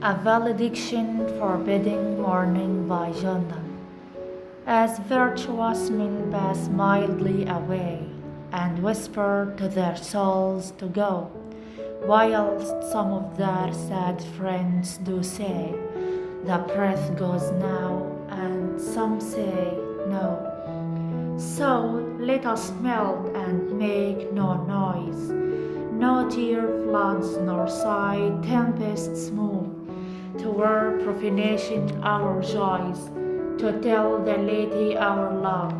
A valediction forbidding mourning by Donne. As virtuous men pass mildly away and whisper to their souls to go, whilst some of their sad friends do say, the breath goes now, and some say no. So let us melt and make no noise, no tear floods nor sigh tempests move, to where profanation our joys, to tell the lady our love.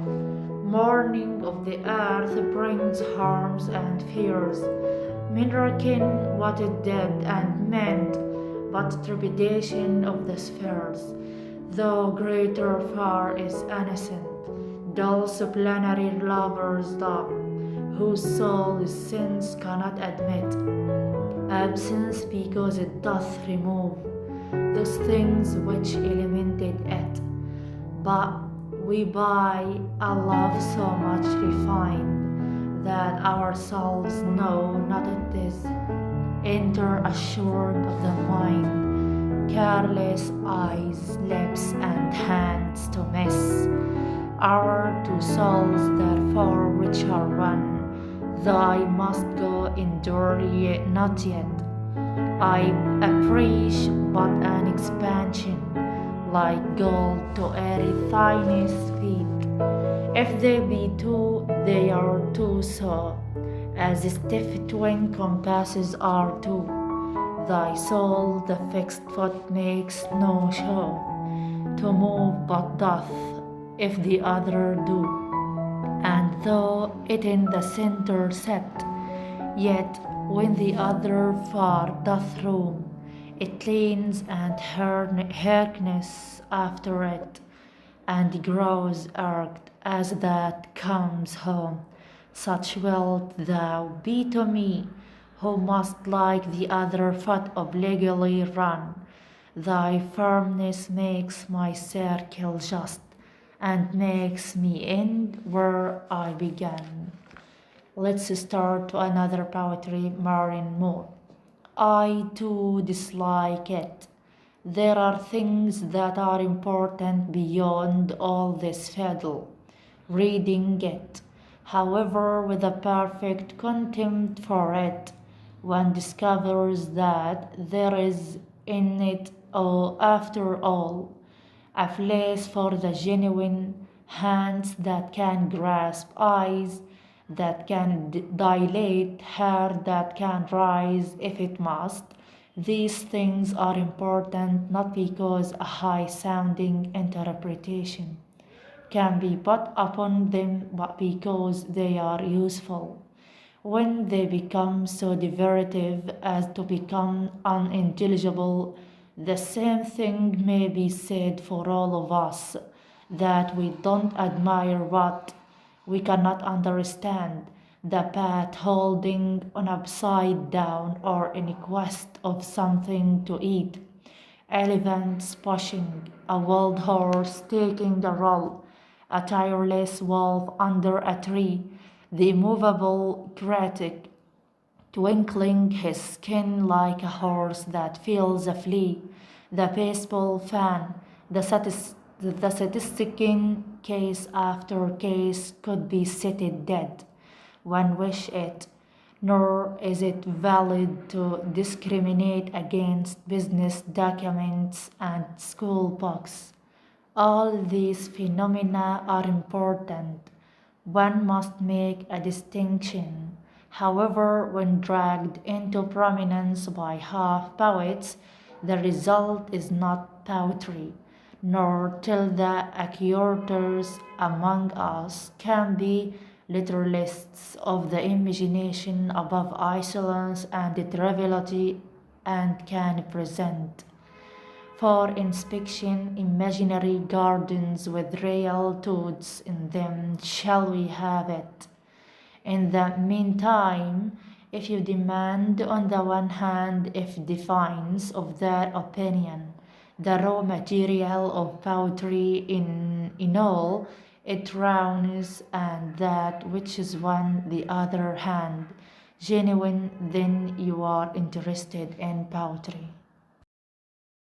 Mourning of the earth brings harms and fears. Men reckon what it did and meant, but trepidation of the spheres, though greater far is innocent, dull supplanary lovers love, whose soul sins cannot admit. Absence because it doth remove those things which elemented it. But we buy a love so much refined that ourselves know not it is. Enter assured of the mind, careless eyes, lips, and hands to miss. Our two souls therefore which are one, though I must go endure yet not yet. I approach but an expansion, like gold to Erythine's feet. If they be two, they are two so, as stiff twin compasses are two. Thy soul the fixed foot makes no show, to move but doth, if the other do. And though it in the centre set, yet when the other far doth roam, it leans and hearkens after it, and grows irked as that comes home. Such wilt thou be to me, who must like the other foot obligatory run. Thy firmness makes my circle just, and makes me end where I began. Let's start to another poetry, Marianne Moore. I too dislike it. There are things that are important beyond all this fiddle, reading it. However, with a perfect contempt for it, one discovers that there is in it, after all, a place for the genuine, hands that can grasp, eyes that can dilate, hair that can rise if it must. These things are important not because a high-sounding interpretation can be put upon them, but because they are useful. When they become so divertive as to become unintelligible, the same thing may be said for all of us, that we don't admire what we cannot understand, the path holding on upside down or in quest of something to eat, elephants pushing, a wild horse taking the roll, a tireless wolf under a tree, the immovable critic twinkling his skin like a horse that feels a flea, the baseball fan, the statistic in case after case could be cited dead. One wish it, nor is it valid to discriminate against business documents and school books. All these phenomena are important. One must make a distinction. However, when dragged into prominence by half poets, the result is not poetry, nor till the acquirers among us can be literalists of the imagination above insolence and triviality, and can present for inspection imaginary gardens with real toads in them. Shall we have it? In the meantime, if you demand on the one hand if defines of their opinion the raw material of poetry in all it drowns, and that which is on the other hand genuine, then you are interested in poetry.